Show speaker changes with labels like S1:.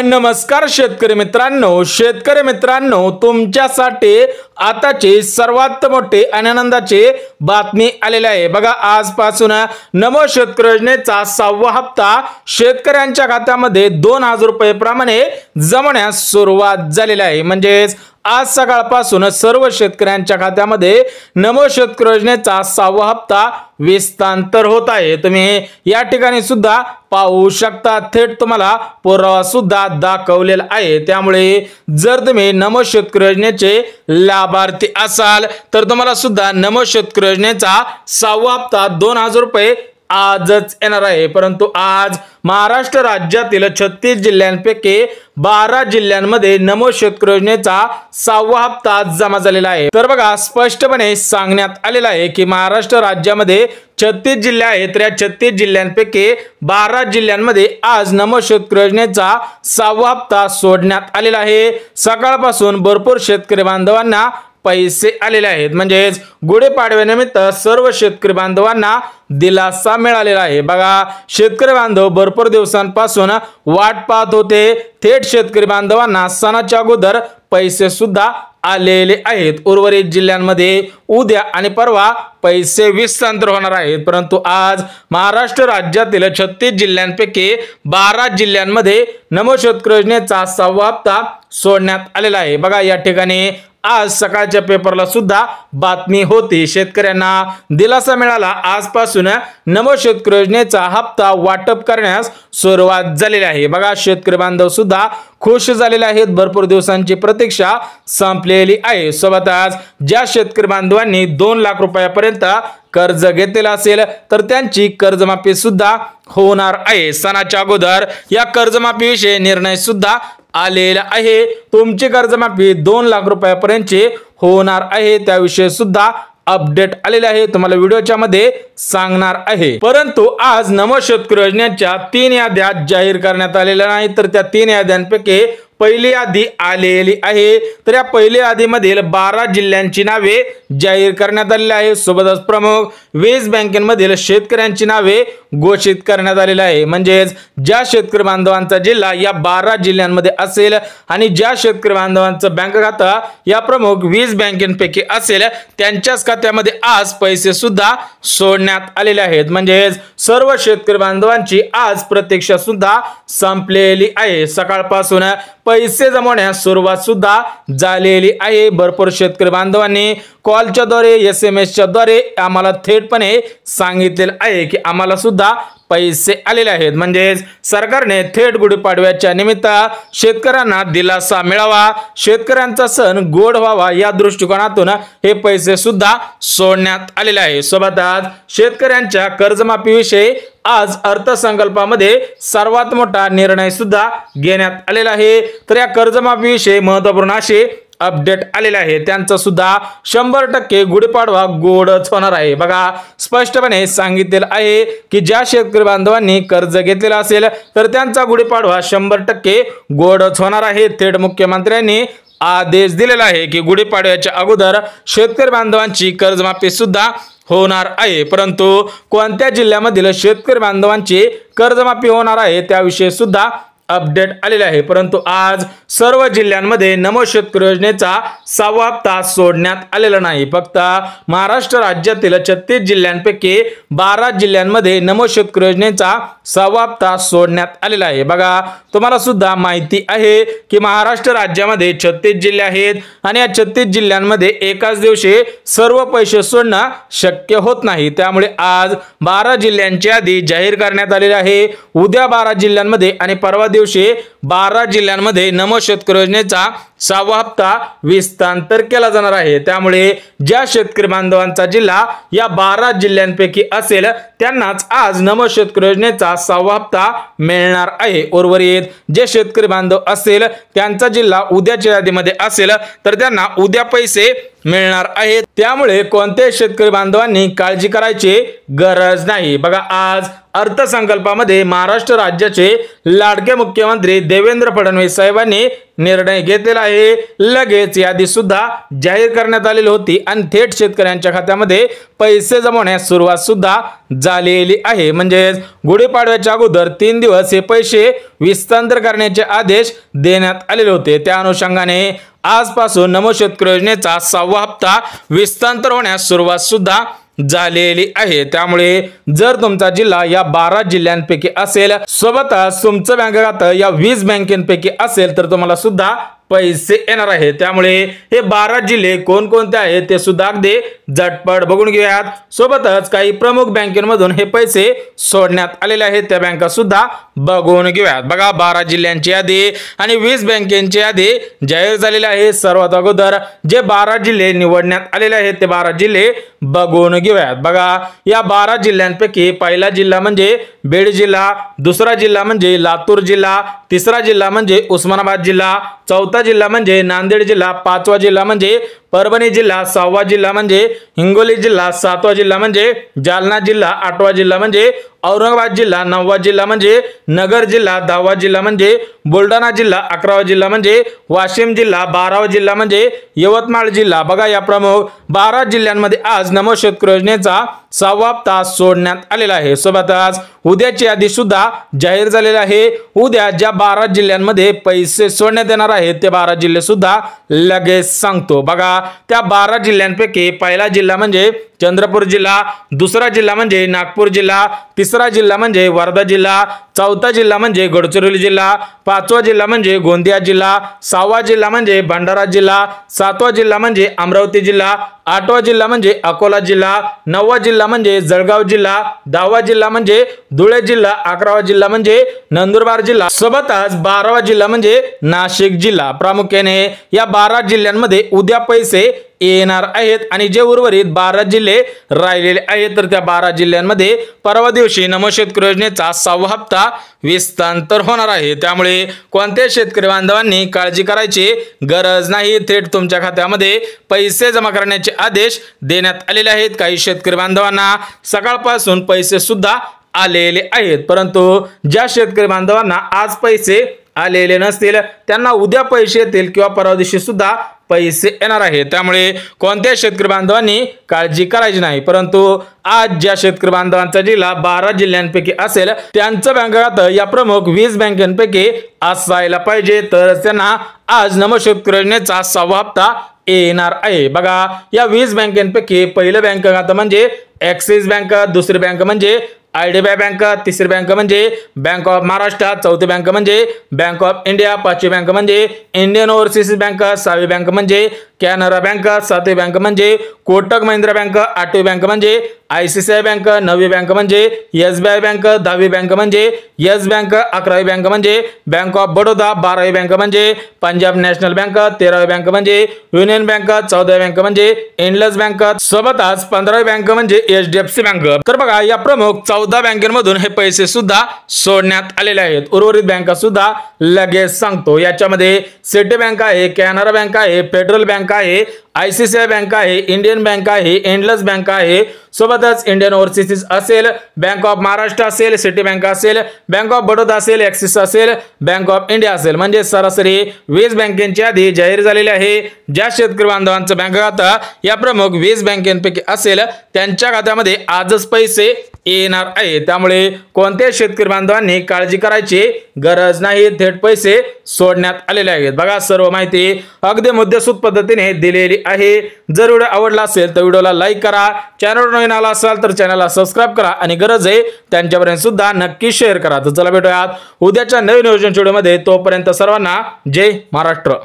S1: नमस्कार शेतकरी मित्रांनो, तुमच्यासाठी आताची सर्वात मोठी आनंदाची बातमी आलेली आहे। बघा, आजपासून नमो शेतकरी योजनेचा 6वा हप्ता शेतकऱ्यांच्या खात्यामध्ये 2000 रुपये प्रमाणे जमण्यास सुरुवात झालेली आहे। म्हणजे आज सकाळपासून सर्व शेतकऱ्यांच्या खात्यामध्ये नमो शेतकरी योजनेचा 6वा हप्ता विस्तांतर होत आहे। तुम्ही या ठिकाणी सुद्धा पाहू शकता, थेट तुम्हाला पुरावा सुद्धा दाखवलेला आहे। त्यामुळे जर तुम्ही नमो शेतकरी योजनेचे लाभार्थी असाल तर तुम्हाला सुद्धा नमो शेतकरी योजनेचा 6वा हप्ता 2000 रुपये आजच येणार आहे। परंतु आज महाराष्ट्र राज्यातील 36 जिल्ह्यांपैकी 12 जिल्ह्यांमध्ये नमो शेतकरी योजनेचा 6वा हप्ता जमा झालेला आहे। तर बघा, स्पष्टपणे सांगण्यात आलेलं आहे की महाराष्ट्र राज्यामध्ये 36 जिल्हे आहेत, तर या 36 जिल्ह्यांपैकी 12 जिल्ह्यांमध्ये आज नमो शेतकरी योजनेचा 6वा हप्ता सोडण्यात आलेला आहे। सकाळपासून भरपूर शेतकरी बांधवांना पैसे आलेले आहेत। म्हणजे गुढीपाडव्यानिमित्त सर्व शेतकरी बांधवांना दिलासा मिळालेला आहे। बघा, शेतकरी बांधव भरपूर दिवसांपासून वाट पाहत होते। थेट शेतकरी बांधवांना सणाच्या अगोदर पैसे सुद्धा आलेले आहेत। उर्वरित जिल्ह्यांमध्ये उद्या आणि परवा पैसे विस्तांतर होणार आहेत। परंतु आज महाराष्ट्र राज्यातील 36 जिल्ह्यांपैकी 12 जिल्ह्यांमध्ये नमो शेतकरी योजनेचा 6वा हप्ता सोडण्यात आलेला आहे। बघा, या ठिकाणी आज सकाळच्या पेपरला सुद्धा बातमी होती। शेतकऱ्यांना दिलासा मिळाला, आजपासून नमो शेतकरी योजनेचा हप्ता वाटप करण्यास सुरुवात झालेली आहे। बघा, शेतकरी बांधव सुद्धा खुश झालेले आहेत। भरपूर दिवसांची प्रतीक्षा संपलेली आहे। सोबतच ज्या शेतकरी बांधवांनी 2 लाख रुपयापर्यंत कर्ज घेतलेला असेल तर त्यांची कर्जमाफी सुद्धा होणार आहे। सणाच्या अगोदर या कर्जमाफीविषयी निर्णय सुद्धा आलेला आहे। तुमची कर्जमाफी 2 लाख रुपयापर्यंतची होणार आहे, त्याविषयी सुद्धा अपडेट आलेले आहे, तुम्हाला व्हिडिओच्या मध्ये सांगणार आहे। परंतु आज नमो शेतकरी योजनेच्या 3 याद्या जाहीर करण्यात आलेल्या नाही, तर त्या 3 याद्यांपैकी पहिली यादी आलेली आहे। तर या पहिल्या यादीमधील 12 जिल्ह्यांची नावे जाहीर करण्यात आलेली आहे। सोबतच प्रमुख 20 बँकेमधील शेतकऱ्यांची नावे घोषित करण्यात आलेली आहे। म्हणजे ज्या शेतकरी बांधवांचा जिल्हा या 12 जिल्ह्यांमध्ये असेल आणि ज्या शेतकरी बांधवांचं बँक खातं या प्रमुख 20 बँकेपैकी असेल त्यांच्याच खात्यामध्ये आज पैसे सुद्धा सोडण्यात आलेले आहेत। म्हणजे सर्व शेतकरी बांधवांची आज प्रतीक्षा सुद्धा संपलेली आहे। सकाळपासून पैसे जमवण्यास सुरुवात सुद्धा झालेली आहे। भरपूर शेतकरी बांधवांनी कॉलच्या द्वारे SMS द्वारे आम्हाला थेटपणे सांगितलेलं आहे की आम्हाला सुद्धा पैसे आलेले आहेत। म्हणजे सरकारने थेट गुढीपाडव्याच्या निमित्त शेतकऱ्यांना दिलासा मिळावा, शेतकऱ्यांचा सण गोड व्हावा या दृष्टिकोनातून हे पैसे सुद्धा सोडण्यात आलेले आहे। सोबतच शेतकऱ्यांच्या कर्जमाफीविषयी आज अर्थसंकल्पामध्ये सर्वात मोठा निर्णय सुद्धा घेण्यात आलेला आहे। तर या कर्जमाफीविषयी महत्त्वपूर्ण असे अपडेट आलेले आहे, त्यांचा सुद्धा 100% गुढीपाडवा गोडच होणार आहे। बघा, स्पष्टपणे सांगितलेलं आहे की ज्या शेतकरी बांधवांनी कर्ज घेतलेलं असेल तर त्यांचा गुढीपाडवा 100% गोडच होणार आहे। थेट मुख्यमंत्र्यांनी आदेश दिलेला आहे की गुढीपाडव्याच्या अगोदर शेतकरी बांधवांची कर्जमाफी सुद्धा होणार आहे। परंतु कोणत्या जिल्ह्यामधील शेतकरी बांधवांची कर्जमाफी होणार आहे त्याविषयी सुद्धा अपडेट आलेले आहे। परंतु आज सर्व जिल्ह्यांमध्ये नमो शेतकरी योजनेचा 6वा हप्ता सोडण्यात आलेला नाही। फक्त महाराष्ट्र राज्यातील 36 जिल्ह्यांपैकी 12 जिल्ह्यांमध्ये नमो शेतकरी योजनेचा 6वा हप्ता सोडण्यात आलेला आहे। बघा, तुम्हाला सुद्धा माहिती आहे की महाराष्ट्र राज्यामध्ये 36 जिल्हे आहेत आणि या 36 जिल्ह्यांमध्ये एकाच दिवशी सर्व पैसे सोडणं शक्य होत नाही। त्यामुळे आज 12 जिल्ह्यांची यादी जाहीर करण्यात आलेली आहे। उद्या 12 जिल्ह्यांमध्ये आणि परवा दिवशी 12 जिल्ह्यांमध्ये नमो शेतकरी योजनेचा 6वा हप्ता विस्तांतर केला जाणार आहे। त्यामुळे ज्या शेतकरी बांधवांचा जिल्हा या 12 जिल्ह्यांपैकी असेल त्यांनाच आज नमो शेतकरी योजनेचा 6वा हप्ता मिळणार आहे। उर्वरित जे शेतकरी बांधव असेल त्यांचा जिल्हा उद्याच्या यादीमध्ये असेल तर त्यांना उद्या पैसे मिळणार आहेत। त्यामुळे कोणत्याही शेतकरी बांधवांनी काळजी करायची गरज नाही। बघा, आज अर्थसंकल्पामध्ये महाराष्ट्र राज्याचे लाडके मुख्यमंत्री देवेंद्र फडणवीस साहेबांनी निर्णय घेतलेला आहे। लगेच यादी सुद्धा जाहीर करण्यात आलेली होती आणि थेट शेतकऱ्यांच्या खात्यामध्ये पैसे जमवण्यास सुरुवात सुद्धा झालेली आहे। म्हणजे गुढीपाडव्याच्या अगोदर 3 दिवस हे पैसे विस्तांतर करण्याचे आदेश देण्यात आलेले होते। त्या अनुषंगाने आजपासून नमो शेतकरी योजनेचा 6वा हप्ता विस्तांतर होण्यास सुरुवात सुद्धा झालेली आहे। त्यामुळे जर तुमचा जिल्हा या 12 जिल्ह्यांपैकी असेल, सोबतच तुमचं बँक खातं या 20 बँकेपैकी असेल, तर तुम्हाला सुद्धा पैसे येणार आहे। त्यामुळे हे 12 जिल्हे कोणकोणते आहेत ते सुद्धा अगदी झटपट बघून घेऊयात। सोबतच काही प्रमुख बँकेमधून हे पैसे सोडण्यात आलेले आहेत, त्या बँका सुद्धा बघून घेऊयात। बघा 12 जिल्ह्यांची यादी आणि 20 बँकेची यादी जाहीर झालेली आहे। सर्वात अगोदर जे 12 जिल्हे निवडण्यात आलेले आहेत ते 12 जिल्हे बघून घेऊयात। बघा या 12 जिल्ह्यांपैकी पहिला जिल्हा म्हणजे बीड जिल्हा, दुसरा जिल्हा म्हणजे लातूर जिल्हा, तिसरा जिल्हा म्हणजे उस्मानाबाद जिल्हा, चौथा जिल्हा म्हणजे नांदेड जिल्हा, पाचवा जिल्हा म्हणजे परभणी जिल्हा, 6वा जिल्हा म्हणजे हिंगोली जिल्हा, 7वा जिल्हा म्हणजे जालना जिल्हा, 8वा जिल्हा म्हणजे औरंगाबाद जिल्हा, 9वा जिल्हा म्हणजे नगर जिल्हा, 10वा जिल्हा म्हणजे बुलढाणा जिल्हा, 11वा जिल्हा म्हणजे वाशिम जिल्हा, 12वा जिल्हा म्हणजे यवतमाळ जिल्हा। बघा या प्रमुख 12 जिल्ह्यांमध्ये आज नमो शेतकरी योजनेचा 6वा हप्ता सोडण्यात आलेला आहे। सोबतच उद्याची यादी सुद्धा जाहीर झालेली आहे। उद्या ज्या 12 जिल्ह्यांमध्ये पैसे सोडण्यात येणार आहेत ते 12 जिल्हे सुद्धा लगेच सांगतो। बघा त्या 12 जिल्ह्यांपैकी पहिला जिल्हा म्हणजे चंद्रपूर जिल्हा, दुसरा जिल्हा म्हणजे नागपूर जिल्हा, तिसरा जिल्हा म्हणजे वर्धा जिल्हा, चौथा जिल्हा म्हणजे गडचिरोली जिल्हा, पाचवा जिल्हा म्हणजे गोंदिया जिल्हा, 6वा जिल्हा म्हणजे भंडारा जिल्हा, 7वा जिल्हा म्हणजे अमरावती जिल्हा, 8वा जिल्हा म्हणजे अकोला जिल्हा, 9वा जिल्हा म्हणजे जळगाव जिल्हा, 10वा जिल्हा म्हणजे धुळे जिल्हा, 11वा जिल्हा म्हणजे नंदुरबार जिल्हा, सोबतच 12वा जिल्हा म्हणजे नाशिक जिल्हा। प्रामुख्याने या 12 जिल्ह्यांमध्ये उद्या पैसे येणार आहेत आणि जे उर्वरित 12 जिल्हे राहिलेले आहेत तर त्या 12 जिल्ह्यांमध्ये परवा दिवशी नमो शेतकरी योजनेचा 6वा हप्ता विस्तांतर होणार आहे। त्यामुळे कोणत्याही शेतकरी बांधवांनी काळजी करायची गरज नाही। थेट तुमच्या खात्यामध्ये पैसे जमा करण्याचे आदेश देण्यात आलेले आहेत। काही शेतकरी बांधवांना सकाळपासून पैसे सुद्धा आलेले आहेत, परंतु ज्या शेतकरी बांधवांना आज पैसे आलेले नसतील त्यांना उद्या पैसे येतील किंवा परवा दिवशी सुद्धा पैसे येणार आहेत। त्यामुळे कोणत्या शेतकरी बांधवांनी काळजी करायची नाही। परंतु आज ज्या शेतकरी बांधवांचा जिल्हा 12 जिल्ह्यांपैकी असेल त्यांचं बँक खातं या प्रमुख 20 बँकांपैकी असायला पाहिजे, तर त्यांना आज नमो शेतकरी योजनेचा 6वा हप्ता येणार आहे। बघा या 20 बँकांपैकी पहिलं बँक खातं म्हणजे ॲक्सिस बँक, दुसरी बँक म्हणजे IDBI बँक, तिसरी बँक म्हणजे बँक ऑफ महाराष्ट्र, चौथी बँक म्हणजे बँक ऑफ इंडिया, पाचवी बँक म्हणजे इंडियन ओव्हरसीज बँक, 6वी बँक म्हणजे कॅनरा बँक, 7वी बँक म्हणजे कोटक महिंद्रा बँक, 8वी बँक म्हणजे ICICI बँक, 9वी बँक म्हणजे SBI बँक, 10वी बँक म्हणजे येस बँक, 11वी बँक म्हणजे बँक ऑफ बडोदा, 12वी बँक म्हणजे पंजाब नॅशनल बँक, 13वी बँक म्हणजे युनियन बँक, 14वी बँक म्हणजे इंडस बँक, सोबतच 15वी बँक म्हणजे HDFC बँक। तर बघा या प्रमुख 14 बँकेमधून हे पैसे सुद्धा सोडण्यात आलेले आहेत। उर्वरित बँका सुद्धा लगेच सांगतो। याच्यामध्ये सिटी बँक आहे, कॅनरा बँक आहे, फेडरल बँक आहे, ICICI बँक आहे, इंडियन बँक आहे, इंडस बँक आहे, सोबतच इंडियन ओव्हरसीज असेल, बँक ऑफ महाराष्ट्र असेल, सिटी बँक असेल, बँक ऑफ बडोदा असेल, ॲक्सिस असेल, बँक ऑफ इंडिया असेल। म्हणजे सरासरी 20 बँकेची यादी जाहीर झालेली आहे। ज्या शेतकरी बांधवांचं बँक खातं या प्रमुख 20 बँकेपैकी असेल त्यांच्या खात्यामध्ये आजच पैसे येणार आहे। त्यामुळे कोणत्याही शेतकरी बांधवांनी काळजी करायची गरज नाही। थेट पैसे सोडण्यात आलेले आहेत। बघा सर्व माहिती अगदी मुद्देसूद पद्धतीने दिलेली आहे। जर व्हिडिओ आवडला असेल तर व्हिडिओला लाईक करा, चॅनलवर नवीन आला असाल तर चॅनलला सबस्क्राइब करा आणि गरज आहे त्यांच्यापर्यंत सुद्धा नक्की शेअर करा। तर चला भेटूयात उद्याच्या नवीन योजनेच्या व्हिडिओमध्ये। तोपर्यंत सर्वांना जय महाराष्ट्र।